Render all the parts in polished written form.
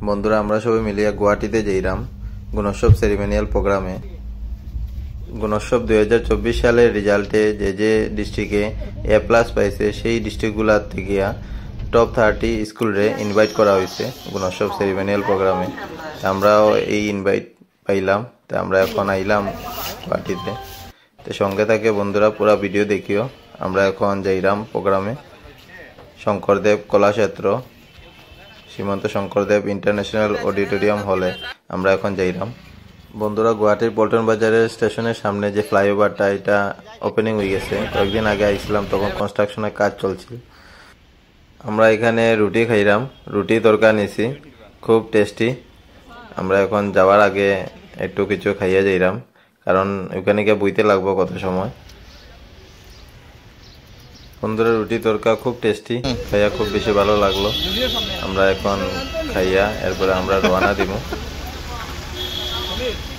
বন্ধুরা আমরা সবাই মিলিয়ে গুয়াহাটিতে যাইরাম গুণোৎসব সেরিমোনিয়াল প্রোগ্রামে। গুণোৎসব 2024 সালের রেজাল্টে যে ডিস্ট্রিক্টে A+ পাইছে সেই ডিস্ট্রিক্টগুলা থেকে টপ 30 স্কুলরে ইনভাইট করা হয়েছে গুণোৎসব সেরিমোনিয়াল প্রোগ্রামে। আমরাও এই ইনভাইট পাইলাম, তো আমরা এখন আইলাম গুয়াহাটিতে। তো সঙ্গে থাকে বন্ধুরা, পুরা ভিডিও দেখিও। আমরা এখন যাইরাম প্রোগ্রামে শঙ্করদেব কলাক্ষেত্র শ্রীমন্ত শঙ্করদেব ইন্টারন্যাশনাল অডিটোরিয়াম হলে আমরা এখন যাইরাম। বন্ধুরা গুয়াহাটির পল্টন বাজারের স্টেশনের সামনে যে ফ্লাইওভারটা এটা ওপেনিং হয়ে গেছে। কয়েকদিন আগে আইছিলাম, তখন কনস্ট্রাকশনের কাজ চলছিল। আমরা এখানে রুটি খাইরাম, রুটি তরকা নিছি, খুব টেস্টি। আমরা এখন যাওয়ার আগে একটু কিছু খাইয়া যাইরাম, কারণ ওখানে গিয়ে বইতে লাগবো কত সময়। বন্ধুরা রুটি তরকা খুব টেস্টি, খাইয়া খুব বেশি ভালো লাগলো। আমরা এখন খাইয়া এরপরে আমরা রওনা দিব।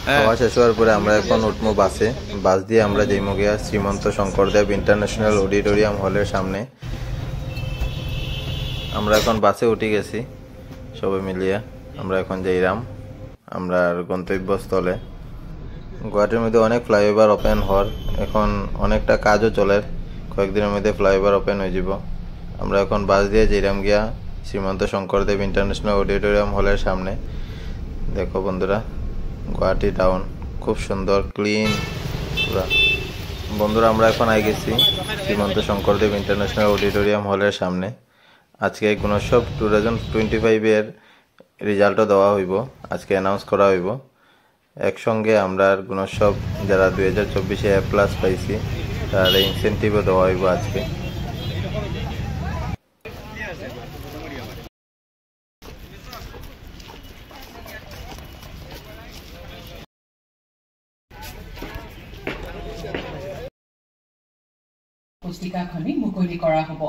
খাওয়া শেষ হওয়ার পরে আমরা এখন উঠবো বাসে। বাস দিয়ে আমরা যাইমো গিয়া শ্রীমন্ত শঙ্করদেব ইন্টারন্যাশনাল অডিটোরিয়াম হলের সামনে। আমরা এখন বাসে উঠে গেছি সবাই মিলিয়ে। আমরা এখন যাইরাম আমরা গন্তব্যস্থলে। গুয়াহাটির মধ্যে অনেক ফ্লাইওভার ওপেন হওয়ার, এখন অনেকটা কাজও চলে। কয়েকদিনের মধ্যে ফ্লাইওভার ওপেন হয়ে যাব। আমরা এখন বাস দিয়ে যাইরাম গিয়া শ্রীমন্ত শঙ্করদেব ইন্টারন্যাশনাল অডিটোরিয়াম হলের সামনে। দেখো বন্ধুরা গুয়াহাটি টাউন খুব সুন্দর, ক্লিন পুরা। বন্ধুরা আমরা এখন আই গেছি শ্রীমন্ত শঙ্করদেব ইন্টারন্যাশনাল অডিটোরিয়াম হলের সামনে। আজকে গুণোৎসব 2025 এর রেজাল্টও দেওয়া হইব, আজকে অ্যানাউন্স করা হইব। একসঙ্গে আমরা গুণোৎসব যারা 2024-এ A+ পাইছি তার ইনসেন্টিভও দেওয়া হইব আজকে। পুস্তিকাখনি মুকলি কৰা হ'ব।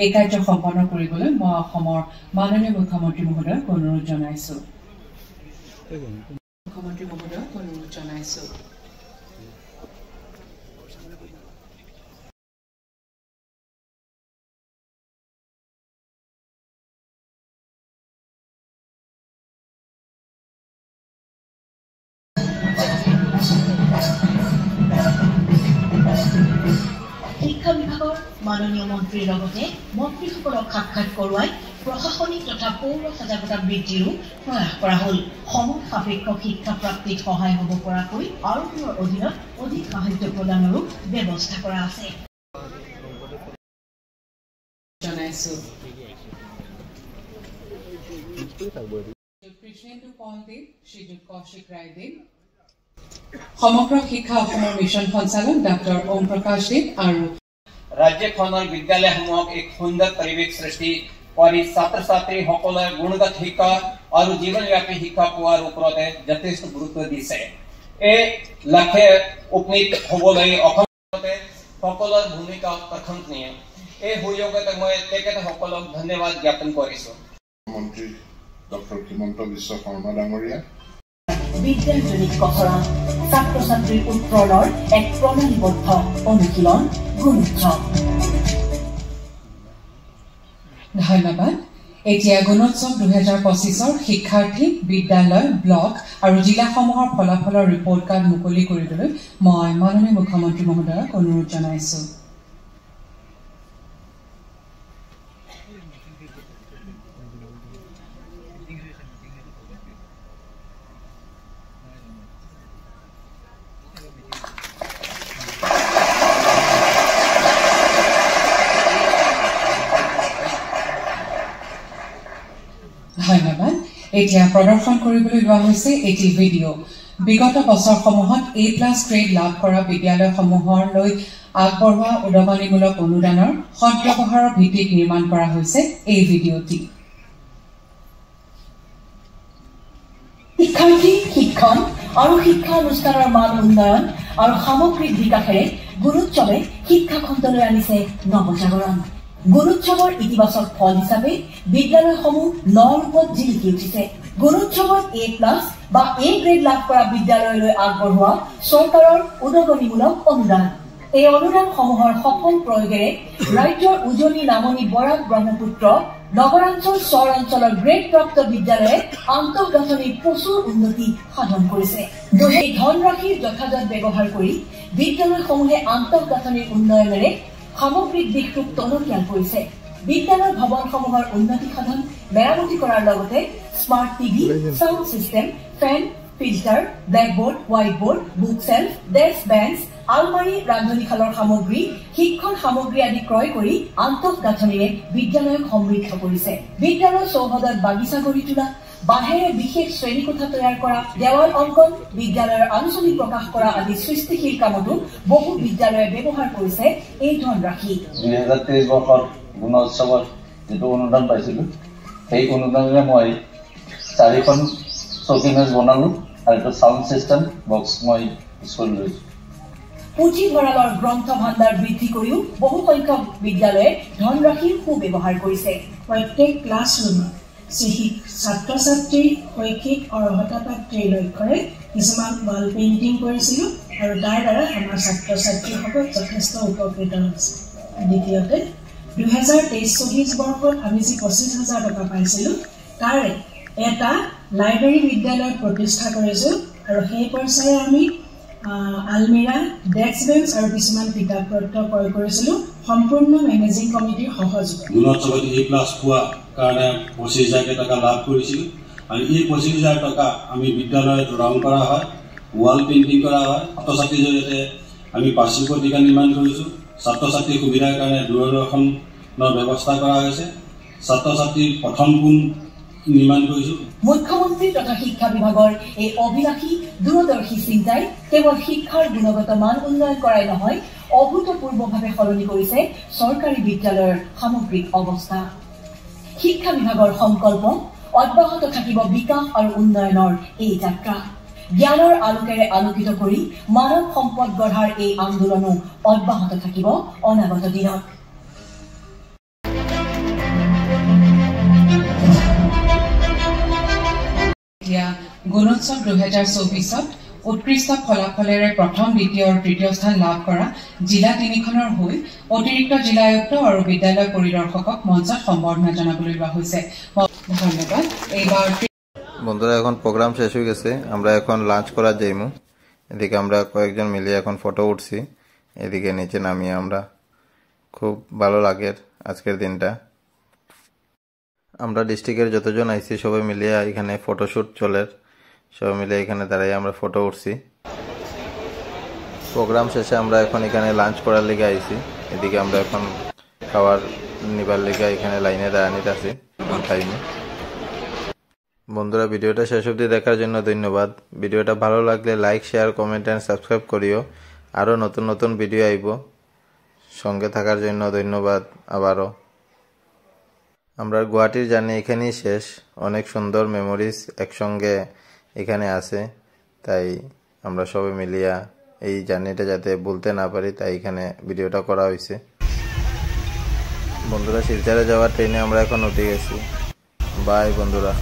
এই কাৰ্য সম্পন্ন কৰিবলৈ মই অসমৰ মাননীয় মুখ্যমন্ত্ৰী মহোদয়ক অনুৰোধ জনাইছো। শিক্ষা বিভাগৰ মাননীয় মন্ত্ৰীৰ লগতে মন্ত্ৰীসকলক সাক্ষাৎ কৰোৱাই প্ৰশাসনিক তথা পৌৰ সজাগতা বৃদ্ধিৰো প্ৰয়াস কৰা হ'ল। সময় সাপেক্ষ শিক্ষা প্ৰাপ্তিত সহায় হ'ব পৰাকৈ আৰোপৰ অধীনত অধিক সাহায্য প্ৰদানৰো ব্যৱস্থা কৰা আছে। সমগ্ৰ শিক্ষা অসমৰ মিছন সঞ্চালক ডক্টৰ ওম প্ৰকাশ দেৱ আৰু ৰাজ্যখনৰ বিদ্যালয়সমূহক এক সুন্দৰ পৰিৱেশ সৃষ্টি কৰি ছাত্ৰ ছাত্ৰীসকলে গুণগত শিক্ষা আৰু জীৱনব্যাপী শিক্ষা পোৱাৰ ওপৰত যথেষ্ট গুৰুত্ব দিছে। এই লক্ষ্যে উপনীত হ'বলৈ অসমতে সকলৰ ভূমিকা প্ৰশংসনীয়। এই সুযোগতে মই তেখেতসকলক ধন্যবাদ জ্ঞাপন কৰিছো। মন্ত্ৰী ডক্টৰ হিমন্ত বিশ্ব শৰ্মা ডাঙৰীয়া বিদ্যাজনিক কচৰা ছাত্ৰ ছাত্ৰীৰ উত্তৰণৰ এক প্ৰণালীবদ্ধ অনুশীলন গুণোৎসৱ। ধন্যবাদ। এতিয়া গুণোৎসৱ 2025-ৰ শিক্ষাৰ্থী, বিদ্যালয়, ব্লক আৰু জিলাসমূহৰ ফলাফলৰ ৰিপৰ্ট কাৰ্ড মুকলি কৰিবলৈ মই মাননীয় মুখ্যমন্ত্ৰী মহোদয়ক অনুৰোধ জনাইছো। ধন্যবাদ। এতিয়া প্ৰদৰ্শন কৰিবলৈ লোৱা হৈছে এটি ভিডিঅ'। বিগত বছৰসমূহত A+ গ্ৰেড লাভ কৰা বিদ্যালয়সমূহলৈ আগবঢ়োৱা উদগনিমূলক অনুদানৰ সদ্ব্যৱহাৰৰ ভিত্তিত নিৰ্মাণ কৰা হৈছে এই ভিডিঅ'টি। শিক্ষাৰ্থী, শিক্ষণ আৰু শিক্ষা অনুষ্ঠানৰ মান উন্নয়ন আৰু সামগ্ৰিক বিকাশেৰে গুণোৎসৱে শিক্ষা খণ্ডলৈ আনিছে নৱজাগৰণ। গুণোৎসৱৰ ইতিবাচক ফল হিচাপে বিদ্যালয়সমূহ নৰূপত জিলিকি উঠিছে। গুণোৎসৱত A+ বা A গ্ৰেড লাভ কৰা বিদ্যালয়লৈ আগবঢ়োৱা চৰকাৰৰ উদগনিমূলক অনুদান। এই অনুদানসমূহৰ সফল প্ৰয়োগেৰে ৰাজ্যৰ উজনি নামনি বৰাক ব্ৰহ্মপুত্ৰ নগৰাঞ্চল চহৰাঞ্চলৰ গ্ৰেডপ্ৰাপ্ত বিদ্যালয়ে আন্তঃগাঁথনিৰ প্ৰচুৰ উন্নতি সাধন কৰিছে। এই ধনৰাশিৰ যথাযথ ব্যৱহাৰ কৰি বিদ্যালয়সমূহে আন্তঃগাঁথনিৰ উন্নয়নেৰে সামগ্ৰিক দিশটোক টনকিয়াল কৰিছে। বিদ্যালয় ভৱনসমূহৰ উন্নতি সাধন মেৰামতি কৰাৰ লগতে smart TV, sound system, fan, filter, blackboard, white board, book shelf, desk bench, আলমাৰী, ৰান্ধনীশালৰ সামগ্ৰী, শিক্ষণ সামগ্ৰী আদি ক্ৰয় কৰি আন্তঃগাঁথনিৰে বিদ্যালয়ক সমৃদ্ধ কৰিছে। বিদ্যালয় চৌহদত বাগিচা গঢ়ি তোলা, বাঁহেৰে বিশেষ শ্ৰেণীকোঠা তৈয়াৰ কৰা, দেৱাল অংকন, বিদ্যালয়ৰ আলোচনী প্ৰকাশ কৰা আদি সৃষ্টিশীল কামতো বহু বিদ্যালয়ে ব্যৱহাৰ কৰিছে এই ধনৰাশি। 2023 বৰ্ষত গুণোৎসৱত যিটো অনুদান পাইছিলোঁ, সেই অনুদানেৰে মই 4খন চকী মেজ বনালোঁ আৰু এটা চাউণ্ড চিষ্টেম বক্স মই স্কুল লৈছোঁ। পুথিভঁৰালৰ গ্ৰন্থ ভাণ্ডাৰ বৃদ্ধি কৰিও বহু সংখ্যক বিদ্যালয়ে ধনৰাশিৰ সুব্যৱহাৰ কৰিছে। প্ৰত্যেক ক্লাছৰুমত ছাত্ৰ ছাত্ৰীৰ শৈক্ষিক অৰ্হতা প্ৰাপ্তিৰ লক্ষ্যৰে কিছুমান ৱাল পেইণ্টিং কৰিছিলোঁ আৰু তাৰ দ্বাৰা আমাৰ ছাত্ৰ ছাত্ৰীসকল যথেষ্ট উপকৃত হৈছে। দ্বিতীয়তে 2023-24 বৰ্ষত আমি যি 25,000 টকা পাইছিলোঁ, তাৰে এটা লাইব্ৰেৰী বিদ্যালয় প্ৰতিষ্ঠা কৰিছোঁ আৰু সেই পইচাৰে আমি আলমিৰা, ডেস্ক বেঞ্চ আৰু কিছুমান কিতাপ পত্ৰ ক্ৰয় কৰিছিলোঁ সম্পূৰ্ণ মেনেজিং কমিটিৰ সহযোগত। গুণোৎসৱত A+ পোৱা কাৰণে 25,000 টকা লাভ কৰিছিলোঁ আৰু এই 25,000 টকা আমি বিদ্যালয়ত ৰং কৰা হয়, ৱাল পেইণ্টিং কৰা হয়। ছাত্ৰ ছাত্ৰীৰ জৰিয়তে আমি বাৰ্ষিক পত্ৰিকা নিৰ্মাণ কৰিছোঁ। ছাত্ৰ ছাত্ৰীৰ সুবিধাৰ কাৰণে দূৰদৰ্শনৰ ব্যৱস্থা কৰা হৈছে। ছাত্ৰ ছাত্ৰীৰ পঠন কোণ নিৰ্মাণ কৰিছোঁ। মুখ্যমন্ত্ৰী তথা শিক্ষা বিভাগৰ এই অভিলাষী দূৰদৰ্শী চিন্তাই কেৱল শিক্ষাৰ গুণগত মান উন্নয়ন কৰাই নহয়, অভূতপূৰ্বভাৱে সলনি কৰিছে চৰকাৰী বিদ্যালয়ৰ সামগ্ৰিক অৱস্থা। শিক্ষা বিভাগৰ সংকল্প অব্যাহত থাকিব বিকাশ আৰু উন্নয়নৰ এই যাত্ৰা। জ্ঞানৰ আলোকেৰে আলোকিত কৰি মানৱ সম্পদ গঢ়াৰ এই আন্দোলনো অব্যাহত থাকিব অনাগত দিনত। গুণোৎসৱ 2024-ত উৎকৃষ্ট ফলাফলেৰে প্ৰথম, দ্বিতীয় আৰু তৃতীয় স্থান লাভ কৰা জিলা 3খনৰ হৈ অতিৰিক্ত জিলা আয়ুক্ত আৰু বিদ্যালয় পৰিদৰ্শকক মঞ্চত সম্বৰ্ধনা জনাবলৈ লোৱা হৈছে। ধন্যবাদ। এইবাৰ বন্ধুরা এখন প্রোগ্রাম শেষ হয়ে গেছে, আমরা এখন লাঞ্চ করার যাইমু। এদিকে আমরা কয়েকজন মিলে এখন ফটো উঠছি, এদিকে নিচে নামিয়ে আমরা খুব ভালো লাগে আজকের দিনটা। আমরা ডিস্ট্রিক্টের যতজন আইছি সবাই মিলিয়ে এখানে ফটোশুট চলে, সবাই মিলে এখানে দাঁড়াই আমরা ফটো উঠছি। প্রোগ্রাম শেষে আমরা এখন এখানে লাঞ্চ করার লিগে আইছি। এদিকে আমরা এখন খাবার নিবার লিগে এখানে লাইনে দাঁড়ানিতে আছি টাইমে। বন্ধুরা ভিডিওটা শেষ অবধি দেখার জন্য ধন্যবাদ। ভিডিওটা ভালো লাগলে like, share, comment and subscribe করিও। আরও নতুন নতুন ভিডিও আইব, সঙ্গে থাকার জন্য ধন্যবাদ আবারও। আমরা গুয়াহাটির জার্নি এখানেই শেষ। অনেক সুন্দর মেমোরিজ একসঙ্গে এখানে আছে, তাই আমরা সবাই মিলিয়া এই জার্নিটা যাতে ভুলতে না পারি তাই এখানে ভিডিওটা করা হয়েছে। বন্ধুরা শিলচরে যাওয়ার ট্রেনে আমরা এখন উঠে গেছি। বাই বন্ধুরা।